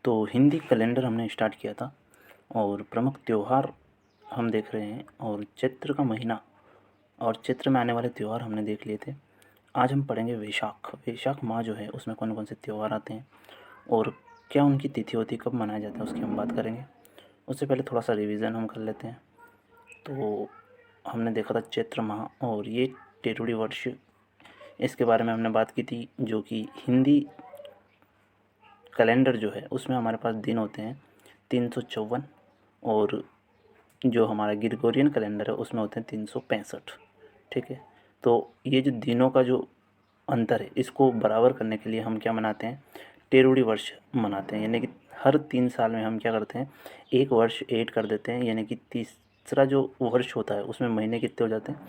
तो हिंदी कैलेंडर हमने स्टार्ट किया था और प्रमुख त्यौहार हम देख रहे हैं और चैत्र का महीना और चैत्र में आने वाले त्यौहार हमने देख लिए थे। आज हम पढ़ेंगे वैशाख। वैशाख माह जो है उसमें कौन कौन से त्यौहार आते हैं और क्या उनकी तिथि होती है, कब मनाया जाता है, उसकी हम बात करेंगे। उससे पहले थोड़ा सा रिवीजन हम कर लेते हैं। तो हमने देखा था चैत्र माह और ये टेरुड़ी वर्ष, इसके बारे में हमने बात की थी, जो कि हिंदी कैलेंडर जो है उसमें हमारे पास दिन होते हैं 354 और जो हमारा ग्रिगोरियन कैलेंडर है उसमें होते हैं 365। ठीक है, तो ये जो दिनों का जो अंतर है इसको बराबर करने के लिए हम क्या मनाते हैं, टेरुड़ी वर्ष मनाते हैं। यानी कि हर 3 साल में हम क्या करते हैं, एक वर्ष ऐड कर देते हैं। यानी कि तीसरा जो वर्ष होता है उसमें महीने कितने हो जाते हैं,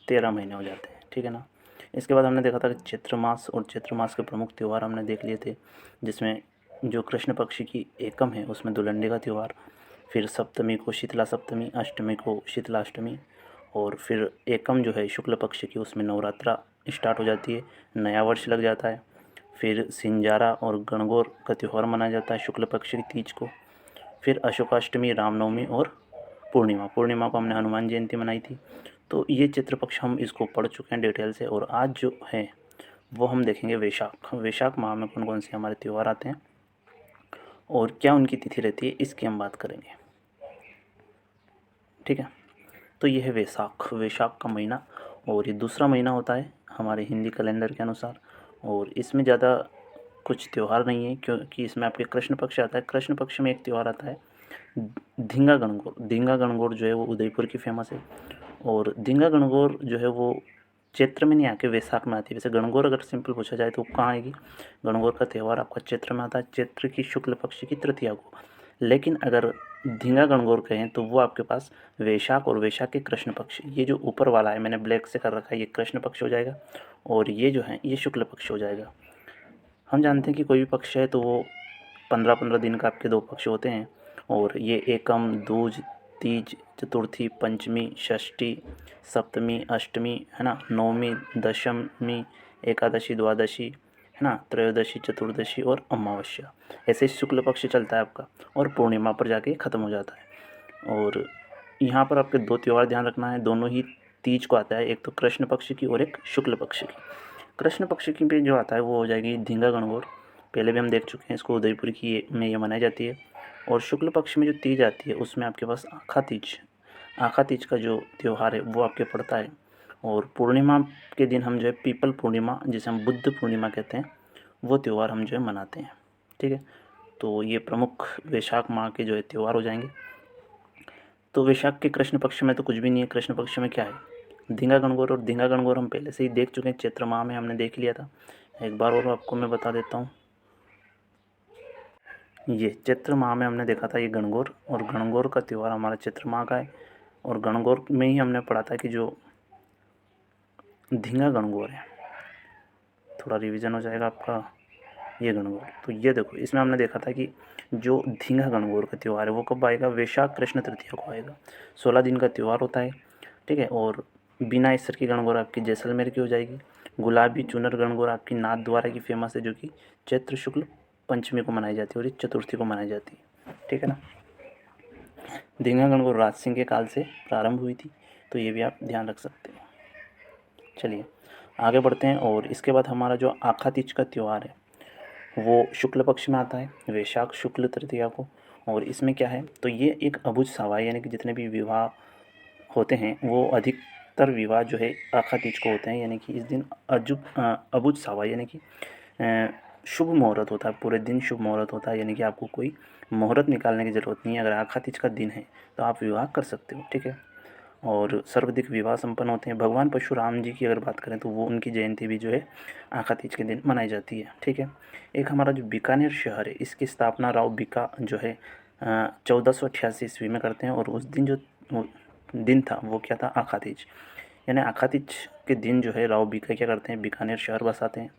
13 महीने हो जाते हैं। ठीक है ना। इसके बाद हमने देखा था कि चैत्र मास, और चैत्र मास के प्रमुख त्यौहार हमने देख लिए थे, जिसमें जो कृष्ण पक्ष की एकम है उसमें दुलंडी का त्यौहार, फिर सप्तमी को शीतला सप्तमी, अष्टमी को शीतलाष्टमी, और फिर एकम जो है शुक्ल पक्ष की उसमें नवरात्रा स्टार्ट हो जाती है, नया वर्ष लग जाता है। फिर सिंजारा और गणगौर का त्यौहार मनाया जाता है शुक्ल पक्ष की तीज को। फिर अशोकाष्टमी, रामनवमी और पूर्णिमा। पूर्णिमा को हमने हनुमान जयंती मनाई थी। तो ये चित्र पक्ष हम इसको पढ़ चुके हैं डिटेल से, और आज जो है वो हम देखेंगे वैशाख। वैशाख माह में कौन कौन से हमारे त्यौहार आते हैं और क्या उनकी तिथि रहती है, इसकी हम बात करेंगे। ठीक है, तो ये है वैशाख, वैशाख का महीना, और ये दूसरा महीना होता है हमारे हिंदी कैलेंडर के अनुसार। और इसमें ज़्यादा कुछ त्यौहार नहीं है, क्योंकि इसमें आपके कृष्ण पक्ष आता है। कृष्ण पक्ष में एक त्यौहार आता है धींगा गणगौर। धींगा गणगौर जो है वो उदयपुर की फेमस है, और धींगा गणगौर जो है वो चैत्र में नहीं आके वैशाख में आती है। वैसे गणगौर अगर सिंपल पूछा जाए तो कहाँ आएगी, गणगौर का त्यौहार आपका चैत्र में आता है, चैत्र की शुक्ल पक्ष की तृतीया को। लेकिन अगर धींगा गणगौर कहें तो वो आपके पास वैशाख, और वैशाख के कृष्ण पक्ष, ये जो ऊपर वाला है मैंने ब्लैक से कर रखा है, ये कृष्ण पक्ष हो जाएगा, और ये जो है ये शुक्ल पक्ष हो जाएगा। हम जानते हैं कि कोई भी पक्ष है तो वो 15-15 दिन का आपके 2 पक्ष होते हैं, और ये एकम, दूज, तीज, चतुर्थी, पंचमी, षष्ठी, सप्तमी, अष्टमी, है ना, नवमी, दशमी, एकादशी, द्वादशी, है ना, त्रयोदशी, चतुर्दशी और अमावस्या। ऐसे शुक्ल पक्ष चलता है आपका, और पूर्णिमा पर जाके ख़त्म हो जाता है। और यहाँ पर आपके 2 त्यौहार ध्यान रखना है, दोनों ही तीज को आता है, एक तो कृष्ण पक्ष की और एक शुक्ल पक्ष की। कृष्ण पक्ष की पे जो आता है वो हो जाएगी धींगा गणगौर, पहले भी हम देख चुके हैं इसको, उदयपुर की में ये मनाई जाती है। और शुक्ल पक्ष में जो तीज आती है उसमें आपके पास आखा तीज, आखा तीज का जो त्यौहार है वो आपके पड़ता है। और पूर्णिमा के दिन हम जो है पीपल पूर्णिमा, जिसे हम बुद्ध पूर्णिमा कहते हैं, वो त्यौहार हम जो है मनाते हैं। ठीक है, तो ये प्रमुख वैशाख माह के जो है त्यौहार हो जाएंगे। तो वैशाख के कृष्ण पक्ष में तो कुछ भी नहीं है। कृष्ण पक्ष में क्या है, धींगा गणगौर, और धींगा गणगौर हम पहले से ही देख चुके हैं, चैत्र माह में हमने देख लिया था। एक बार और आपको मैं बता देता हूँ, ये चैत्र माह में हमने देखा था ये गणगौर, और गणगौर का त्यौहार हमारा चैत्र माह का है। और गणगौर में ही हमने पढ़ा था कि जो धींगा गणगौर है, थोड़ा रिवीजन हो जाएगा आपका, ये गणगौर। तो ये देखो, इसमें हमने देखा था कि जो धींगा गणगौर का त्यौहार है वो कब आएगा, वैशाख कृष्ण तृतीया को आएगा। 16 दिन का त्यौहार होता है। ठीक है, और बिना ईसर की गणगौर आपकी जैसलमेर की हो जाएगी। गुलाबी चुनर गणगौर आपकी नाथ द्वारा की फेमस है, जो कि चैत्र शुक्ल पंचमी को मनाई जाती है और ये चतुर्थी को मनाई जाती है। ठीक है ना। धींगा गणगौर राज सिंह के काल से प्रारंभ हुई थी, तो ये भी आप ध्यान रख सकते हैं। चलिए आगे बढ़ते हैं, और इसके बाद हमारा जो आखा तीज का त्यौहार है वो शुक्ल पक्ष में आता है, वैशाख शुक्ल तृतीया को। और इसमें क्या है, तो ये एक अबुझ सावा, यानी कि जितने भी विवाह होते हैं वो अधिकतर विवाह जो है आखा तीज को होते हैं। यानी कि इस दिन अबुझ सावा, यानी कि शुभ मुहूर्त होता है, पूरे दिन शुभ मुहूर्त होता है। यानी कि आपको कोई मुहूर्त निकालने की ज़रूरत नहीं है, अगर आखा तीज का दिन है तो आप विवाह कर सकते हो। ठीक है, और सर्वाधिक विवाह संपन्न होते हैं। भगवान परशुराम जी की अगर बात करें तो वो उनकी जयंती भी जो है आखा तीज के दिन मनाई जाती है। ठीक है, एक हमारा जो बीकानेर शहर है इसकी स्थापना राव बीका जो है 1488 ईस्वी में करते हैं, और उस दिन जो दिन था वो क्या था, आखा तीज। यानी आखा तीज के दिन जो है राव बीका क्या करते हैं, बीकानेर शहर बसाते हैं।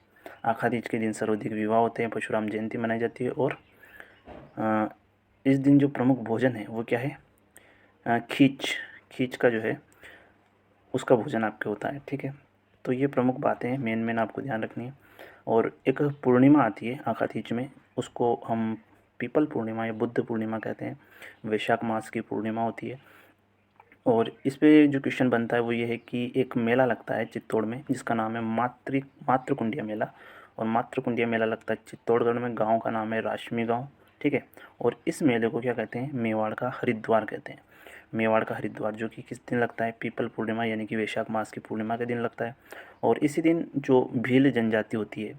आखा तीज के दिन सर्वाधिक विवाह होते हैं, परशुराम जयंती मनाई जाती है। और इस दिन जो प्रमुख भोजन है वो क्या है, खींच, खींच का जो है उसका भोजन आपके होता है। ठीक है, तो ये प्रमुख बातें हैं, मेन आपको ध्यान रखनी है। और एक पूर्णिमा आती है आखा तीज में, उसको हम पीपल पूर्णिमा या बुद्ध पूर्णिमा कहते हैं, वैशाख मास की पूर्णिमा होती है। और इस पे जो क्वेश्चन बनता है वो ये है कि एक मेला लगता है चित्तौड़ में जिसका नाम है मातृकुंडिया मेला। और मातृकुंडिया मेला लगता है चित्तौड़गढ़ में, गांव का नाम है राशमी गांव, ठीक है। और इस मेले को क्या कहते हैं, मेवाड़ का हरिद्वार कहते हैं। मेवाड़ का हरिद्वार जो कि किस दिन लगता है, पीपल पूर्णिमा यानी कि वैशाख मास की पूर्णिमा के दिन लगता है। और इसी दिन जो भील जनजाति होती है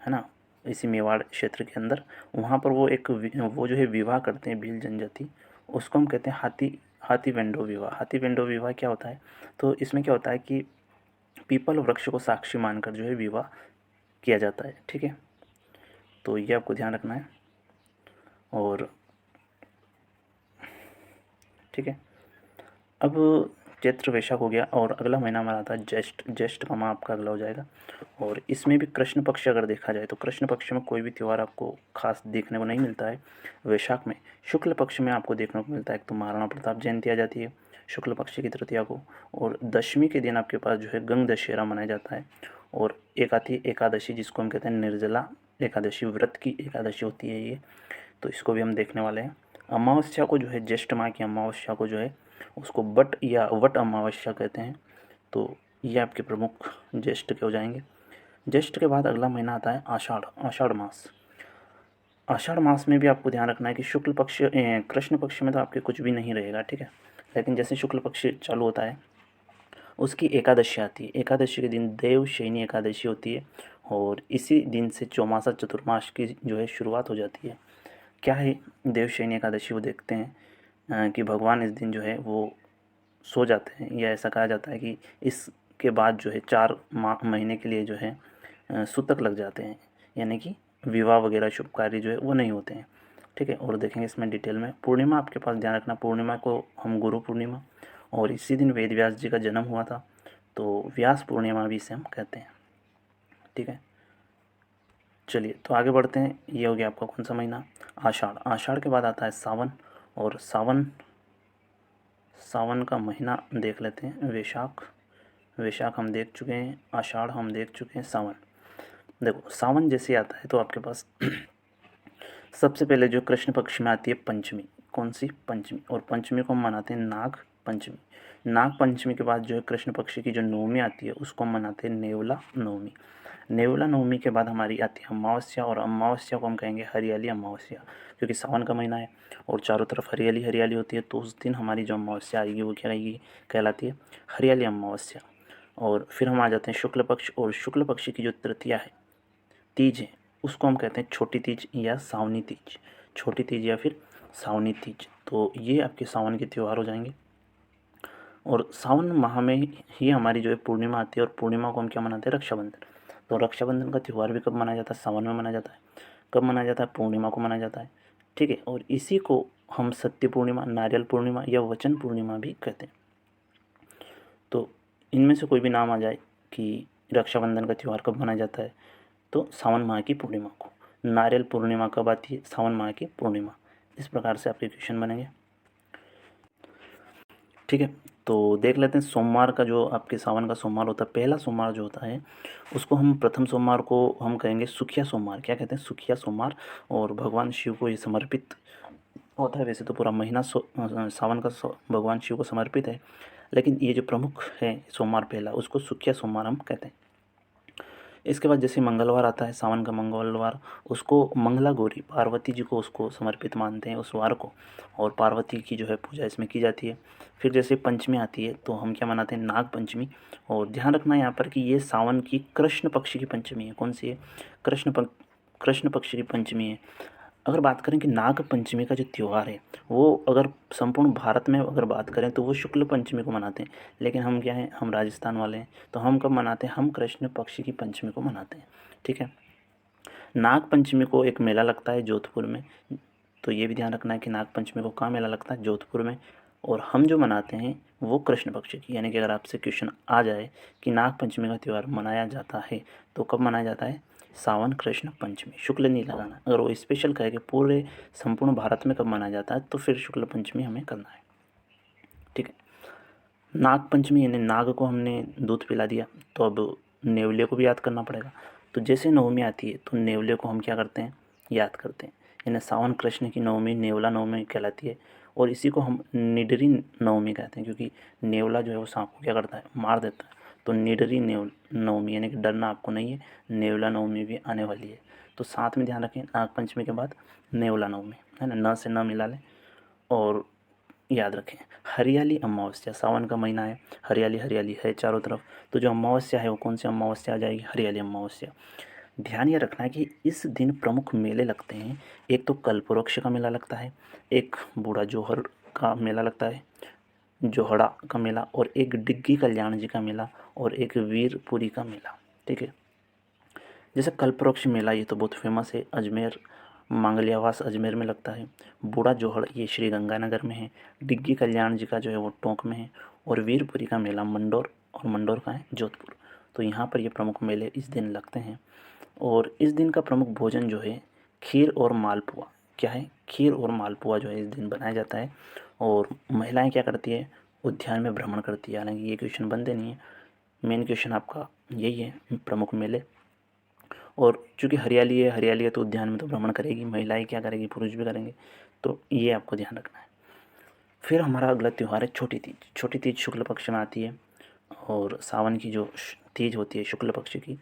ना, इसी मेवाड़ क्षेत्र के अंदर, वहाँ पर वो जो है विवाह करते हैं भील जनजाति, उसको हम कहते हैं हाथी वेंडो विवाह। हाथी वेंडो विवाह क्या होता है, तो इसमें क्या होता है कि पीपल वृक्ष को साक्षी मानकर जो है विवाह किया जाता है, ठीक है। तो ये आपको ध्यान रखना है। और ठीक है, अब चैत्र वैशाख हो गया और अगला महीना हमारा आता है ज्येष्ठ। ज्येष्ठ का माह आपका अगला हो जाएगा। और इसमें भी कृष्ण पक्ष अगर देखा जाए तो कृष्ण पक्ष में कोई भी त्यौहार आपको खास देखने को नहीं मिलता है। वैशाख में शुक्ल पक्ष में आपको देखने को मिलता है, एक तो महाराणा प्रताप जयंती आ जाती है शुक्ल पक्ष की तृतीया को, और दशमी के दिन आपके पास जो है गंग दशहरा मनाया जाता है। और एक आती है एकादशी जिसको हम कहते हैं निर्जला एकादशी, व्रत की एकादशी होती है ये, तो इसको भी हम देखने वाले हैं। अमावस्या को जो है, ज्येष्ठ माह की अमावस्या को जो है उसको बट या वट अमावस्या कहते हैं। तो ये आपके प्रमुख ज्येष्ठ के हो जाएंगे। ज्येष्ठ के बाद अगला महीना आता है आषाढ़। आषाढ़ मास। आषाढ़ मास में भी आपको ध्यान रखना है कि शुक्ल पक्ष कृष्ण पक्ष में तो आपके कुछ भी नहीं रहेगा, ठीक है। लेकिन जैसे शुक्ल पक्ष चालू होता है उसकी एकादशी आती है। एकादशी के दिन देवशयनी एकादशी होती है और इसी दिन से चौमासा चतुर्मास की जो है शुरुआत हो जाती है। क्या है देवशयनी एकादशी, वो देखते हैं कि भगवान इस दिन जो है वो सो जाते हैं, या ऐसा कहा जाता है कि इसके बाद जो है 4 महीने के लिए जो है सूतक लग जाते हैं, यानी कि विवाह वगैरह शुभ कार्य जो है वो नहीं होते हैं, ठीक है। और देखेंगे इसमें डिटेल में। पूर्णिमा आपके पास ध्यान रखना, पूर्णिमा को हम गुरु पूर्णिमा, और इसी दिन वेद व्यास जी का जन्म हुआ था, तो व्यास पूर्णिमा भी इसे हम कहते हैं, ठीक है। चलिए तो आगे बढ़ते हैं। ये हो गया आपका कौन सा महीना, आषाढ़। आषाढ़ के बाद आता है सावन, और सावन का महीना देख लेते हैं। वैशाख, वैशाख हम देख चुके हैं, आषाढ़ हम देख चुके हैं, सावन। देखो सावन जैसे आता है तो आपके पास सबसे पहले जो कृष्ण पक्ष में आती है पंचमी। कौन सी, पंचमी। और पंचमी को हम मनाते हैं नाग पंचमी। नाग पंचमी के बाद जो है कृष्ण पक्ष की जो नवमी आती है उसको हम मनाते हैं नेवला नवमी। नेवला नवमी के बाद हमारी आती है अमावस्या, और अमावस्या को हम कहेंगे हरियाली अमावस्या, क्योंकि सावन का महीना है और चारों तरफ हरियाली हरियाली होती है, तो उस दिन हमारी जो अमावस्या आएगी वो क्या आएगी, कहलाती है हरियाली अमावस्या। और फिर हम आ जाते हैं शुक्ल पक्ष, और शुक्ल पक्ष की जो तृतीया है, तीज है, उसको हम कहते हैं छोटी तीज या सावनी तीज। छोटी तीज या फिर सावनी तीज। तो ये आपके सावन के त्यौहार हो जाएंगे। और सावन माह में ही हमारी जो है पूर्णिमा आती है, और पूर्णिमा को हम क्या मनाते हैं, रक्षाबंधन। तो रक्षाबंधन का त्यौहार भी कब मनाया जाता है, सावन में मनाया जाता है। कब मनाया जाता है, पूर्णिमा को मनाया जाता है, ठीक है। और इसी को हम सत्य पूर्णिमा, नारियल पूर्णिमा या वचन पूर्णिमा भी कहते हैं। तो इनमें से कोई भी नाम आ जाए कि रक्षाबंधन का त्यौहार कब मनाया जाता है, तो सावन माह की पूर्णिमा को। नारियल पूर्णिमा कब आती है, सावन माह की पूर्णिमा। इस प्रकार से आपके क्वेश्चन बनेंगे, ठीक है। तो देख लेते हैं सोमवार का, जो आपके सावन का सोमवार होता है, पहला सोमवार जो होता है उसको हम, प्रथम सोमवार को हम कहेंगे सुखिया सोमवार। क्या कहते हैं, सुखिया सोमवार। और भगवान शिव को ये समर्पित होता है। वैसे तो पूरा महीना सावन का भगवान शिव को समर्पित है, लेकिन ये जो प्रमुख है सोमवार पहला, उसको सुखिया सोमवार हम कहते हैं। इसके बाद जैसे मंगलवार आता है, सावन का मंगलवार, उसको मंगला गौरी, पार्वती जी को उसको समर्पित मानते हैं उस वार को, और पार्वती की जो है पूजा इसमें की जाती है। फिर जैसे पंचमी आती है तो हम क्या मनाते हैं, नाग पंचमी। और ध्यान रखना यहाँ पर कि ये सावन की कृष्ण पक्ष की पंचमी है। कौन सी है, कृष्ण पक्ष की पंचमी है। अगर बात करें कि नाग पंचमी का जो त्यौहार है वो, अगर संपूर्ण भारत में अगर बात करें तो वो शुक्ल पंचमी को मनाते हैं, लेकिन हम क्या हैं, हम राजस्थान वाले हैं, तो हम कब मनाते हैं, हम कृष्ण पक्ष की पंचमी को मनाते हैं, ठीक है। नाग पंचमी को एक मेला लगता है जोधपुर में, तो ये भी ध्यान रखना है कि नाग पंचमी को कहाँ मेला लगता है, जोधपुर में। और हम जो मनाते हैं वो कृष्ण पक्ष की, यानी कि अगर आपसे क्वेश्चन आ जाए कि नाग पंचमी का त्यौहार मनाया जाता है तो कब मनाया जाता है, सावन कृष्ण पंचमी। शुक्ल नहीं लगाना। अगर वो स्पेशल कहे कि पूरे संपूर्ण भारत में कब मनाया जाता है तो फिर शुक्ल पंचमी हमें करना है, ठीक है। नाग पंचमी यानी नाग को हमने दूध पिला दिया, तो अब नेवले को भी याद करना पड़ेगा। तो जैसे नवमी आती है तो नेवले को हम क्या करते हैं, याद करते हैं। यानी सावन कृष्ण की नवमी नेवला नवमी कहलाती है। और इसी को हम निडरी नवमी कहते हैं, क्योंकि नेवला जो है वो सांप को क्या करता है, मार देता है। तो निडरी नवमी यानी कि डरना आपको नहीं है, नेवला नवमी भी आने वाली है। तो साथ में ध्यान रखें, नागपंचमी के बाद नेवला नवमी है ना, न से न मिला लें। और याद रखें, हरियाली अमावस्या, सावन का महीना है, हरियाली हरियाली है चारों तरफ। तो जो अमावस्या है वो कौन सी अमावस्या आ जाएगी, हरियाली अमावस्या। ध्यान ये रखना है कि इस दिन प्रमुख मेले लगते हैं। एक तो कल्पवृक्ष का मेला लगता है, एक बूढ़ा जोहर का मेला लगता है, जोहड़ा का मेला, और एक डिग्गी कल्याण जी का मेला, और एक वीरपुरी का मेला। ठीक है। जैसे कल्पवृक्ष मेला ये तो बहुत फेमस है, अजमेर मांगलियावास अजमेर में लगता है। बूढ़ा जोहड़ ये श्री गंगानगर में है। डिग्गी कल्याण जी का जो है वो टोंक में है। और वीरपुरी का मेला मंडौर, और मंडौर का है जोधपुर। तो यहाँ पर ये प्रमुख मेले इस दिन लगते हैं। और इस दिन का प्रमुख भोजन जो है खीर और मालपुआ। क्या है, खीर और मालपुआ जो है इस दिन बनाया जाता है। और महिलाएं क्या करती है, उद्यान में भ्रमण करती है। हालांकि ये क्वेश्चन बनते नहीं है, मेन क्वेश्चन आपका यही है, प्रमुख मेले। और चूँकि हरियाली है तो उद्यान में तो भ्रमण करेगी, महिलाएं क्या करेगी, पुरुष भी करेंगे। तो ये आपको ध्यान रखना है। फिर हमारा अगला त्यौहार है छोटी तीज। छोटी तीज शुक्ल पक्ष में आती है, और सावन की जो तीज होती है शुक्ल पक्ष की,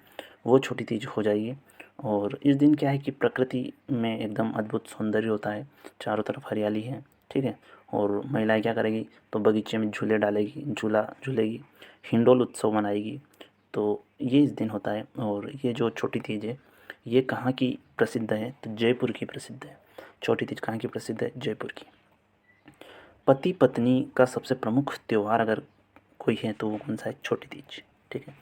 वो छोटी तीज हो जाएगी। और इस दिन क्या है कि प्रकृति में एकदम अद्भुत सौंदर्य होता है, चारों तरफ हरियाली है। ठीक है। और महिलाएं क्या करेगी, तो बगीचे में झूले डालेगी, झूला झूलेगी, हिंडोल उत्सव मनाएगी। तो ये इस दिन होता है। और ये जो छोटी तीज है ये कहाँ की प्रसिद्ध है, तो जयपुर की प्रसिद्ध है। छोटी तीज कहाँ की प्रसिद्ध है, जयपुर की। पति पत्नी का सबसे प्रमुख त्यौहार अगर कोई है तो वो कौन सा है, छोटी तीज। ठीक है।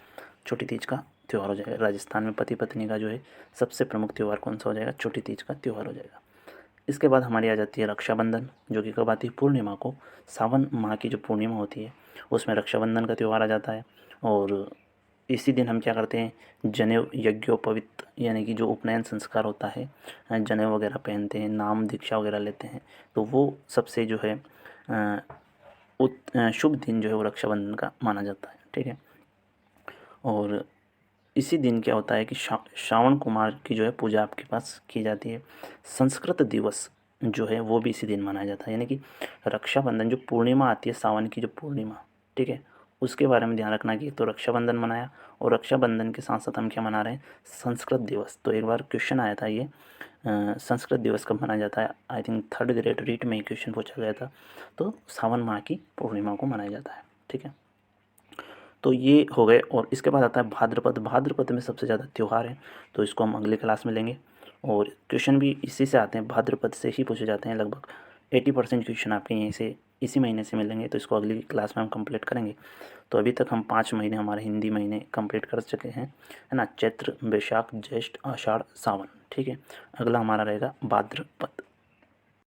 छोटी तीज का त्यौहार हो जाएगा। राजस्थान में पति पत्नी का जो है सबसे प्रमुख त्यौहार कौन सा हो जाएगा, छोटी तीज का त्यौहार हो जाएगा। इसके बाद हमारी आ जाती है रक्षाबंधन, जो कि कब आती है, पूर्णिमा को। सावन माह की जो पूर्णिमा होती है उसमें रक्षाबंधन का त्यौहार आ जाता है। और इसी दिन हम क्या करते हैं, जनेऊ यज्ञोपवीत यानी कि जो उपनयन संस्कार होता है, जनेऊ वगैरह पहनते हैं, नाम दीक्षा वगैरह लेते हैं। तो वो सबसे जो है शुभ दिन जो है वो रक्षाबंधन का माना जाता है। ठीक है। और इसी दिन क्या होता है कि श्रावण कुमार की जो है पूजा आपके पास की जाती है। संस्कृत दिवस जो है वो भी इसी दिन मनाया जाता है। यानी कि रक्षाबंधन जो पूर्णिमा आती है, सावन की जो पूर्णिमा, ठीक है, उसके बारे में ध्यान रखना कि एक तो रक्षाबंधन मनाया, और रक्षाबंधन के साथ साथ हम क्या मना रहे हैं, संस्कृत दिवस। तो एक बार क्वेश्चन आया था ये, संस्कृत दिवस कब मनाया जाता है, I think third grade REET में क्वेश्चन पूछा गया था। तो सावन माह की पूर्णिमा को मनाया जाता है। ठीक है। तो ये हो गए। और इसके बाद आता है भाद्रपद। भाद्रपद में सबसे ज़्यादा त्यौहार है, तो इसको हम अगले क्लास में लेंगे। और क्वेश्चन भी इसी से आते हैं, भाद्रपद से ही पूछे जाते हैं। लगभग 80% क्वेश्चन आपके यहीं से इसी महीने से मिलेंगे। तो इसको अगली क्लास में हम कंप्लीट करेंगे। तो अभी तक हम 5 महीने हमारे हिंदी महीने कंप्लीट कर चुके हैं, है ना, चैत्र, बैशाख, ज्येष्ठ, आषाढ़, सावन। ठीक है। अगला हमारा रहेगा भाद्रपद।